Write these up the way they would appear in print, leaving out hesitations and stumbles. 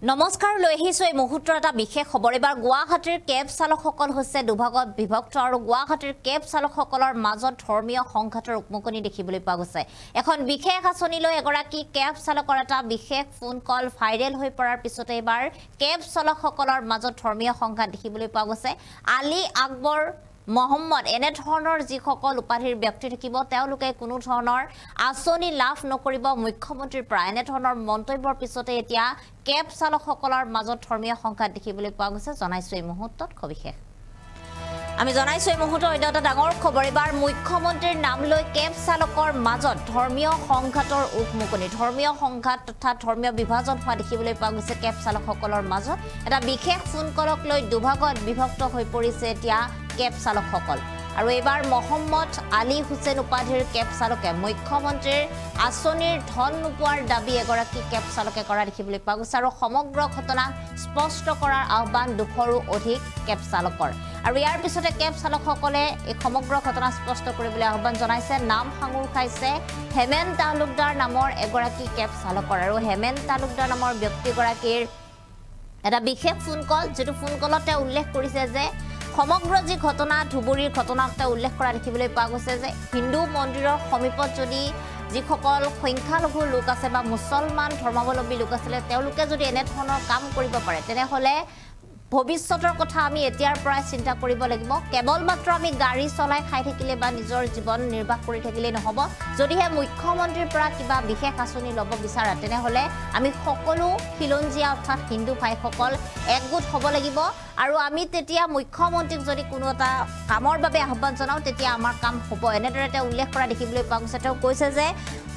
নমস্কাৰ লৈ আহিছো এই মুহূৰ্তৰ এটা বিশেষ খবৰ এবাৰ গুৱাহাটীৰ কেব চালকসকল হৈছে দুভাগত বিভক্ত আৰু গুৱাহাটীৰ কেব চালকসকলৰ মাজত ধৰ্মীয় সংঘাতৰ উকমুকনি দেখিবলৈ পোৱা গৈছে এখন বিশেষ আঁচনিলৈ এগৰাকী কেব চালকৰ এটা বিশেষ ফোন কল ভাইৰেল হৈ পৰাৰ পিছতে এবাৰ কেব চালকসকলৰ মাজত ধৰ্মীয় সংঘাত দেখিবলৈ পোৱা গৈছে আলী আকবৰ মোহাম্মদ এনে ধৰণৰ যিসকল উপাধিৰ ব্যক্তি থাকিব তেওঁলোকে কোনো ধৰণৰ আঁচনি লাভ নকৰিব মুখ্যমন্ত্ৰীৰ পৰা এনে ধৰণৰ মন্তব্যৰ পিছতে এতিয়া কেব চালকসকলৰ মাজত ধৰ্মীয় সংঘাত দেখিবলৈ পোৱা গৈছে জনাইছো এই মুহূৰ্তত সবিশেষ আমি জনাইছো এই মুহূৰ্তত এটা ডাঙৰ খবৰ এবাৰ মুখ্যমন্ত্ৰীৰ নাম লৈ কেব চালকৰ মাজত ধৰ্মীয় সংঘাতৰ উকমুকনি ধৰ্মীয় সংঘাত তথা ধৰ্মীয় বিভাজন হোৱা দেখিবলৈ পোৱা গৈছে কেব চালকসকলৰ মাজত এটা বিশেষ ফোন কলক লৈ দুভাগত বিভক্ত হৈ পৰিছে এতিয়া কেব চালকসকল আৰু এবাৰ মোহাম্মদ আলী হুছেইন উপাধিৰ কেব চালকে মুখ্যমন্ত্ৰীৰ আঁচনিৰ ধন নোপোৱাৰ দাবী এগৰাকী কেব চালকে কৰা দেখিবলৈ পোৱা গৈছে আৰু সমগ্ৰ ঘটনা স্পষ্ট কৰাৰ আহ্বান দুশৰো অধিক কেব চালকৰ আৰু ইয়াৰ পিছতে কেব চালকসকলে এই সমগ্ৰ ঘটনা স্পষ্ট কৰিবলৈ আহ্বান জনাইছে নাম সাঙুৰ খাইছে হেমেন তালুকদাৰ নামৰ এগৰাকী কেব চালকৰ আৰু হেমেন তালুকদাৰ নামৰ ব্যক্তিগৰাকীৰ এটা বিশেষ ফোন কল যেটো ফোন কলতে উল্লেখ কৰিছে যে সমগ্ৰ যি ঘটনা ধুবুৰীৰ ঘটনাতে উল্লেখ কৰা দেখিবলৈ পোৱা গৈছে যে হিন্দু মন্দিৰৰ সমীপত যদি যিসকল সংখ্যালঘু লোক আছে বা মুছলমান ধৰ্মাৱলম্বী লোক আছে তেওঁলোকে যদি এনে ধৰণৰ কাম কৰিব পাৰে তেনেহলে ভৱিষ্যতৰ কথা আমি এতিয়াৰ পৰাই চিন্তা কৰিব লাগিব কেৱল মাত্ৰ আমি গাড়ী চলাই খাই থাকিলে বা নিজৰ জীৱন নিৰ্বাহ কৰি থাকিলে নহব যদিহে মুখ্যমন্ত্ৰীৰ পৰা কিবা বিশেষ আঁচনি ল'ব বিচাৰা তেনেহলে আমি সকলো খিলঞ্জীয়া অৰ্থাৎ হিন্দু ভাইসকল একগোট হ'ব লাগিব আৰু আমি তেতিয়া মুখ্যমন্ত্ৰীক যদি কোনো এটা কামৰ বাবে আহ্বান জনাও তেতিয়া আমাৰ কাম হ'ব এনেদৰে তেওঁ উল্লেখ কৰা দেখিবলৈ পোৱা গৈছে তেওঁ কৈছে যে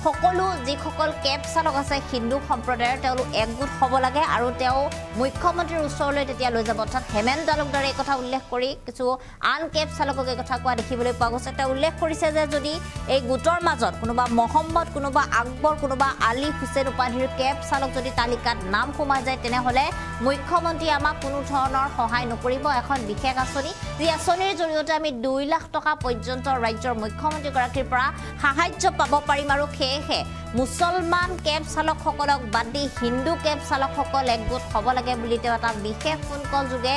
সকলো যিসকল কেব চালক আছে হিন্দু সম্প্ৰদায়ৰ তেওঁলোক একগোট হ'ব লাগে আৰু তেওঁ মুখ্যমন্ত্ৰীৰ ওচৰলৈ তেতিয়া লৈ যাব অৰ্থাৎ হেমেন তালুকদাৰে এই কথা উল্লেখ কৰি কিছু আন কেব চালকক এই কথা কোৱা দেখিবলৈ পোৱা গৈছে তেওঁ উল্লেখ কৰিছে যে যদি এই গোটৰ মাজত কোনোবা মোহাম্মদ কোনোবা আকবৰ কোনোবা আলী হুছেইন উপাধিৰ কেব চালক যদি তালিকাত নাম সোমাই যায় তেনেহলে মুখ্যমন্ত্ৰী আমাক কোনো ধৰণৰ সহায় নকৰিব এখন বিশেষ আঁচনি যি আঁচনিৰ জৰিয়তে আমি 2 লাখ টকা পৰ্যন্ত ৰাজ্যৰ মুখ্যমন্ত্ৰীগৰাকীৰ পৰা সাহায্য পাব পাৰিম আৰু সেয়েহে মুছলমান কেব চালকসকলক বাদ দি হিন্দু কেব চালকসকল একগোট হ'ব লাগে বুলি তেওঁ এটা বিশেষ ফোন কল যোগে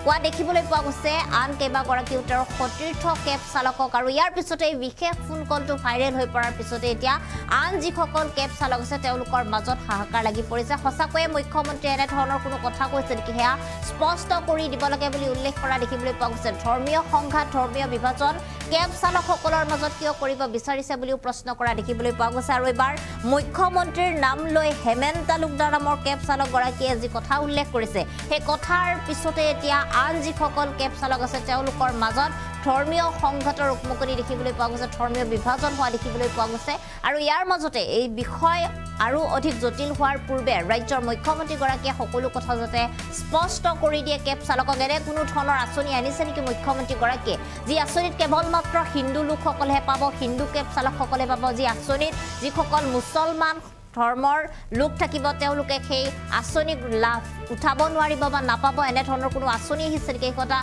কোৱা দেখিবলৈ পোৱা গৈছে আন কেইবাগৰাকী উত্তৰ সতীৰ্থ কেব চালকক আৰু ইয়াৰ পিছতে এই বিশেষ ফোন কলটো ভাইৰেল হৈ পৰাৰ পিছতে এতিয়া আন যিসকল কেব চালক আছে তেওঁলোকৰ মাজত হাহাকাৰ লাগি পৰিছে সঁচাকৈয়ে মুখ্যমন্ত্ৰীয়ে এনে ধৰণৰ কোনো কথা কৈছে নেকি সেয়া স্পষ্ট কৰি দিব লাগে বুলি উল্লেখ কৰা দেখিবলৈ পোৱা গৈছে ধৰ্মীয় সংঘাত ধৰ্মীয় বিভাজন কেব চালকসকলৰ মাজত কিয় কৰিব বিচাৰিছে বুলিও প্ৰশ্ন কৰা দেখিবলৈ পোৱা গৈছে আৰু এবাৰ মুখ্যমন্ত্ৰীৰ নাম লৈ হেমেন তালুকদাৰ নামৰ কেব চালকগৰাকীয়ে যি কথা উল্লেখ কৰিছে সেই কথাৰ পিছতে এতিয়া আন যিসকল কেব চালক আছে তেওঁলোকৰ মাজত ধৰ্মীয় সংঘাতৰ উকমুকনি দেখিবলৈ পোৱা গৈছে ধৰ্মীয় বিভাজন হোৱা দেখিবলৈ পোৱা গৈছে আৰু ইয়াৰ মাজতে এই বিষয় আৰু অধিক জটিল হোৱাৰ পূৰ্বে ৰাজ্যৰ মুখ্যমন্ত্ৰীগৰাকীয়ে সকলো কথা যাতে স্পষ্ট কৰি দিয়ে কেব চালকক এনে কোনো ধৰণৰ আঁচনি আনিছে নেকি মুখ্যমন্ত্ৰীগৰাকীয়ে যি আঁচনিত কেৱল মাত্ৰ হিন্দু লোকসকলেহে পাব হিন্দু কেব চালকসকলে পাব যি আঁচনিত যিসকল মুছলমান ধৰ্মৰ লোক থাকিব তেওঁলোকে সেই আঁচনি লাভ উঠাব নোৱাৰিব বা নাপাব এনে ধৰণৰ কোনো আঁচনি আহিছে নেকি কথা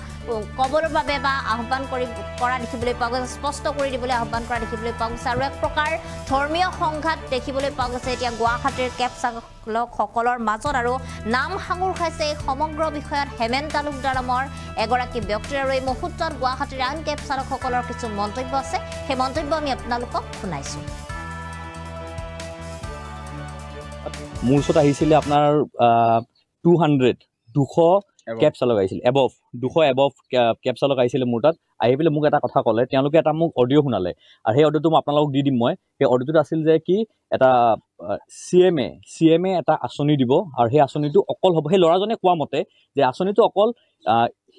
ক'বৰ বাবে বা আহ্বান কৰা দেখিবলৈ পোৱা গৈছে স্পষ্ট কৰি দিবলৈ আহ্বান কৰা দেখিবলৈ পোৱা গৈছে আৰু এক প্ৰকাৰ ধৰ্মীয় সংঘাত দেখিবলৈ পোৱা গৈছে এতিয়া গুৱাহাটীৰ কেব চালকসকলৰ মাজত আৰু নাম সাঙুৰ খাইছে এই সমগ্ৰ বিষয়ত হেমেন তালুকদাৰ নামৰ এগৰাকী ব্যক্তিৰ আৰু এই মুহূৰ্তত গুৱাহাটীৰ আন কেব চালকসকলৰ কিছু মন্তব্য আছে সেই মন্তব্য আমি আপোনালোকক শুনাইছোঁ মোৰ ওচৰত আহিছিলে আপোনাৰ 200 কেব চালক আহিছিল এবভ 200 এবভ কেব চালক আহিছিলে মোৰ তাত আহি পেলাই মোক এটা কথা ক'লে তেওঁলোকে এটা মোক অডিঅ' শুনালে আৰু সেই অডিঅ'টো মই আপোনালোকক দি দিম মই সেই অডিঅ'টোত আছিল যে কি এটা CMA এটা আঁচনি দিব আৰু সেই আঁচনিটো অকল হ'ব সেই ল'ৰাজনে কোৱা মতে যে আঁচনিটো অকল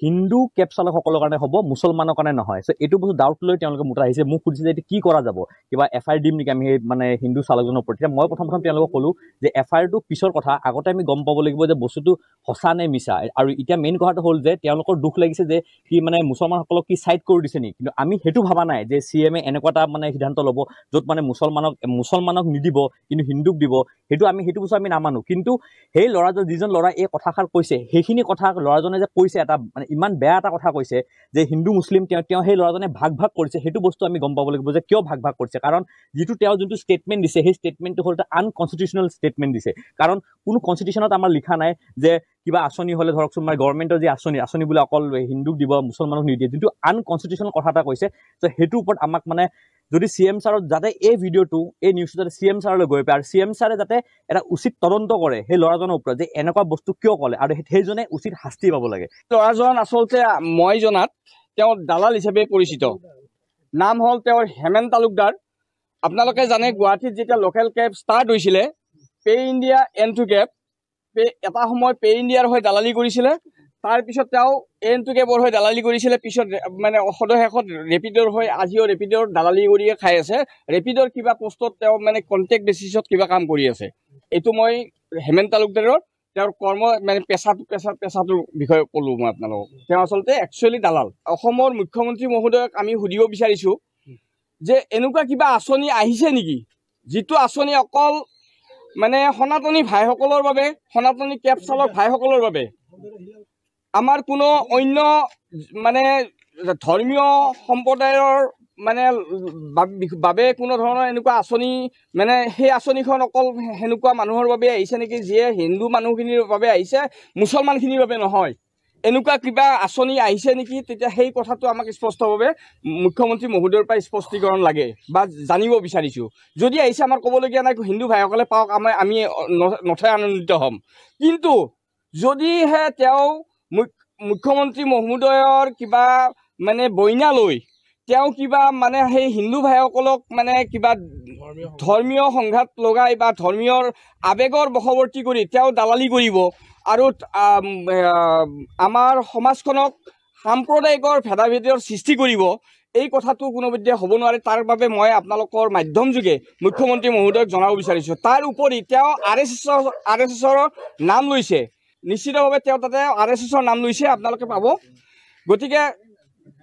হিন্দু কেব চালকসকলৰ কাৰণে হ'ব মুছলমানৰ কাৰণে নহয় সো এইটো বস্তু ডাউট লৈ তেওঁলোকে মোৰ আহিছে মোক সুধিছে যে কি কৰা যাব কিবা FIR দিম নেকি আমি মানে হিন্দু চালকজনৰ ওপৰত মই প্ৰথম তেওঁলোকক ক'লো যে FIRটো পিছৰ কথা আগতে আমি গম পাব লাগিব যে বস্তুটো সঁচা নে মিছা আৰু এতিয়া মেইন কথাটো হ'ল যে তেওঁলোকৰ দুখ লাগিছে যে কি মানে মুছলমানসকলক কি সাইড কৰি দিছে নেকি কিন্তু আমি হেতু ভাবা নাই যে CMA এনেকুৱা এটা মানে সিদ্ধান্ত ল'ব য'ত মানে মুছলমানক নিদিব কিন্তু হিন্দুক দিব হেতু বস্তু আমি নামানো কিন্তু সেই ল'ৰাজন যিজন ল'ৰা এই কথাষাৰ কৈছে সেইখিনি কথা ল'ৰাজনে যে কৈছে এটা মানে ইমান বেয়া এটা কথা কৈছে যে হিন্দু মুছলিম তেওঁ সেই ল'ৰাজনে ভাগ ভাগ কৰিছে সেইটো বস্তু আমি গম পাব লাগিব যে কিয় ভাগ ভাগ কৰিছে কাৰণ যোনটো ষ্টেটমেণ্ট দিছে সেই ষ্টেটমেণ্টটো হ'ল এটা আনকনষ্টিটিউচনেল ষ্টেটমেণ্ট দিছে কাৰণ কোনো কনষ্টিটিউচনত আমাৰ লিখা নাই যে কিবা আঁচনি হ'লে ধৰকচোন মানে গভৰ্ণমেণ্টৰ যি আঁচনি বোলে অকল হিন্দুক দিব মুছলমানক নিদিয়ে যোনটো আনকনষ্টিটিউচনেল কথা এটা কৈছে তো সেইটোৰ ওপৰত আমাক মানে যদি CM ছাৰৰ যাতে এই ভিডিঅ'টো এই নিউজটো যাতে CM ছাৰলৈ গৈ পায় আৰু CM ছাৰে যাতে এটা উচিত তদন্ত কৰে সেই ল'ৰাজনৰ ওপৰত যে এনেকুৱা বস্তু কিয় ক'লে আৰু সেইজনে উচিত শাস্তি পাব লাগে ল'ৰাজন আচলতে মই জনাত তেওঁ দালাল হিচাপে পৰিচিত নাম হ'ল তেওঁৰ হেমেন তালুকদাৰ আপোনালোকে জানে গুৱাহাটীত যেতিয়া লোকেল কেব ষ্টাৰ্ট হৈছিলে পে ইণ্ডিয়া N2 কেব এটা সময় পে ইণ্ডিয়াৰ হৈ দালালি কৰিছিলে তাৰপিছত তেওঁ N2 কেবৰ হৈ দালালি কৰিছিলে পিছত মানে শেষত ৰেপিডৰ হৈ আজিও ৰেপিডৰ দালালি কৰিয়ে খাই আছে ৰেপিডৰ কিবা পোষ্টত তেওঁ মানে কণ্টেক্ট বেচিছত কিবা কাম কৰি আছে এইটো মই হেমেন তালুকদাৰৰ তেওঁৰ কৰ্ম মানে পেছাটোৰ বিষয়ে ক'লো মই আপোনালোকক তেওঁ আচলতে একচুৱেলি দালাল অসমৰ মুখ্যমন্ত্ৰী মহোদয়ক আমি সুধিব বিচাৰিছোঁ যে এনেকুৱা কিবা আঁচনি আহিছে নেকি যিটো আঁচনি অকল মানে সনাতনী ভাইসকলৰ বাবে সনাতনী কেব চালক ভাইসকলৰ বাবে আমাৰ কোনো অন্য মানে ধৰ্মীয় সম্প্ৰদায়ৰ মানে বাবে কোনো ধৰণৰ এনেকুৱা আঁচনি মানে সেই আঁচনিখন অকল সেনেকুৱা মানুহৰ বাবে আহিছে নেকি যিয়ে হিন্দু মানুহখিনিৰ বাবে আহিছে মুছলমানখিনিৰ বাবে নহয় এনেকুৱা কিবা আঁচনি আহিছে নেকি তেতিয়া সেই কথাটো আমাক স্পষ্টভাৱে মুখ্যমন্ত্ৰী মহোদয়ৰ পৰা স্পষ্টীকৰণ লাগে বা জানিব বিচাৰিছোঁ যদি আহিছে আমাৰ ক'বলগীয়া নাই হিন্দু ভাইসকলে পাওক আমি নথৈ আনন্দিত হ'ম কিন্তু যদিহে তেওঁ মুখ্যমন্ত্ৰী মহোদয়ৰ কিবা মানে বইনা লৈ তেওঁ কিবা মানে সেই হিন্দু ভাইসকলক মানে কিবা ধৰ্মীয় সংঘাত লগাই বা ধৰ্মীয় আৱেগৰ বশৱৰ্তী কৰি তেওঁ দালালি কৰিব আৰু আমাৰ সমাজখনক সাম্প্ৰদায়িকৰ ভেদাভেদৰ সৃষ্টি কৰিব এই কথাটো কোনোপধ্যে হ'ব নোৱাৰে তাৰ বাবে মই আপোনালোকৰ মাধ্যম যোগে মুখ্যমন্ত্ৰী মহোদয়ক জনাব বিচাৰিছোঁ তাৰ উপৰি তেওঁ RSSৰ নাম লৈছে নিশ্চিতভাৱে তেওঁ তাতে RSSৰ নাম লৈছে আপোনালোকে পাব গতিকে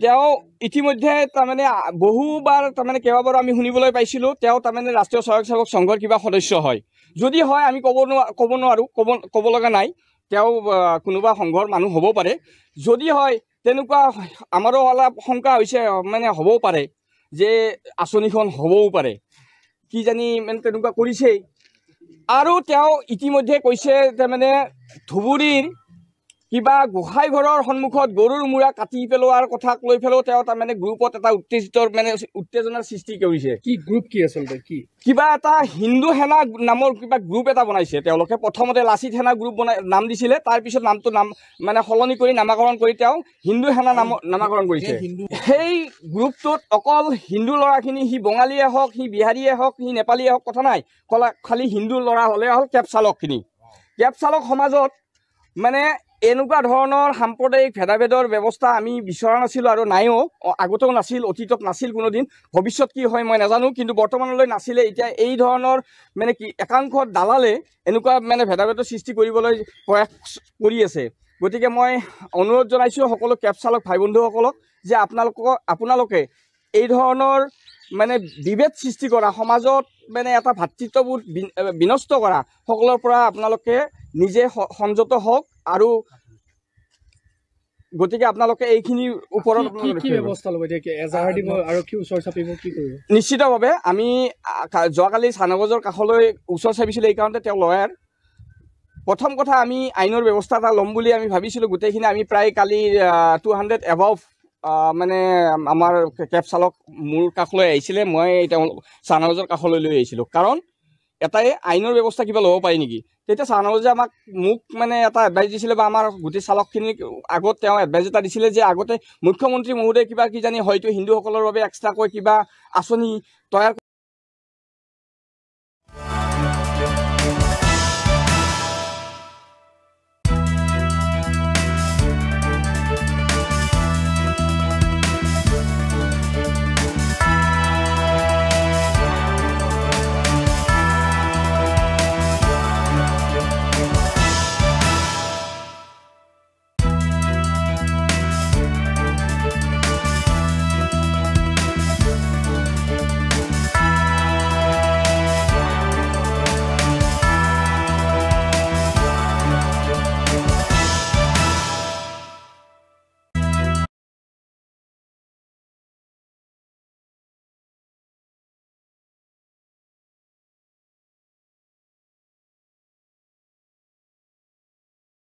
তেওঁ ইতিমধ্যে তাৰমানে বহুবাৰ তাৰমানে কেইবাবাৰো আমি শুনিবলৈ পাইছিলোঁ তেওঁ তাৰমানে ৰাষ্ট্ৰীয় স্বয়ংসেৱক সংঘৰ কিবা সদস্য হয় যদি হয় আমি ক'ব লগা নাই তেওঁ কোনোবা সংঘৰ মানুহ হ'ব পাৰে যদি হয় তেনেকুৱা আমাৰো অলপ শংকা হৈছে মানে হ'বও পাৰে যে আঁচনিখন হ'বও পাৰে কি জানি মানে তেনেকুৱা কৰিছেই আৰু তেওঁ ইতিমধ্যে কৈছে তাৰমানে ধুবুৰীৰ কিবা গোসাঁই ঘৰৰ সন্মুখত গৰুৰ মূৰা কাটি পেলোৱাৰ কথাক লৈ পেলাইও তেওঁ তাৰমানে গ্ৰুপত এটা উত্তেজনাৰ সৃষ্টি কৰিছে কি গ্ৰুপ কি আচলতে কি কিবা এটা হিন্দু সেনা নামৰ কিবা গ্ৰুপ এটা বনাইছে তেওঁলোকে প্ৰথমতে লাচিত সেনা গ্ৰুপ নাম দিছিলে তাৰপিছত নামটো মানে সলনি কৰি নামাকৰণ কৰি তেওঁ হিন্দু সেনা নামাকৰণ কৰিছে সেই গ্ৰুপটোত অকল হিন্দু ল'ৰাখিনি সি বঙালীয়ে হওক সি বিহাৰীয়ে হওক সি নেপালীয়ে হওক কথা নাই খালি হিন্দু ল'ৰা হ'লে হ'ল কেব চালকখিনি কেব চালক সমাজত মানে এনেকুৱা ধৰণৰ সাম্প্ৰদায়িক ভেদাভেদৰ ব্যৱস্থা আমি বিচৰা নাছিলোঁ আৰু নাইও আগতেও নাছিল অতীতত নাছিল কোনোদিন ভৱিষ্যত কি হয় মই নাজানো কিন্তু বৰ্তমানলৈ নাছিলে এতিয়া এই ধৰণৰ মানে কি একাংশ দালালে এনেকুৱা মানে ভেদাভেদৰ সৃষ্টি কৰিবলৈ প্ৰয়াস কৰি আছে গতিকে মই অনুৰোধ জনাইছোঁ সকলো কেব চালক ভাই বন্ধুসকলক যে আপোনালোকে এই ধৰণৰ মানে বিভেদ সৃষ্টি কৰা সমাজত মানে এটা ভাতৃত্ববোধ বিনষ্ট কৰা সকলৰ পৰা আপোনালোকে নিজে সংযত হওক আৰু গতিকে আপোনালোকে এইখিনিৰ ওপৰত কি ব্যৱস্থা ল'ব এতিয়া এজাহাৰ দিব আৰু কি ওচৰ চাপিব কি কৰিব নিশ্চিতভাৱে আমি যোৱাকালি চানগজৰ কাষলৈ ওচৰ চাপিছিলোঁ এই কাৰণতে তেওঁ লয়াৰ প্ৰথম কথা আমি আইনৰ ব্যৱস্থা এটা ল'ম বুলি আমি ভাবিছিলোঁ গোটেইখিনি আমি প্ৰায় কালি 200 এবাভ মানে আমাৰ কেব চালক মোৰ কাষলৈ আহিছিলে মই তেওঁ চানগজৰ কাষলৈ লৈ আহিছিলোঁ কাৰণ এটাই আইনৰ ব্যৱস্থা কিবা ল'ব পাৰি নেকি তেতিয়া চানগজে মোক মানে এটা এডভাইচ দিছিলে বা আমাৰ গোটেই চালকখিনিক আগত তেওঁ এডভাইচ এটা দিছিলে যে আগতে মুখ্যমন্ত্ৰী মহোদয়ে কিবা কি জানি হয়তো হিন্দুসকলৰ বাবে এক্সট্ৰাকৈ কিবা আঁচনি তৈয়াৰ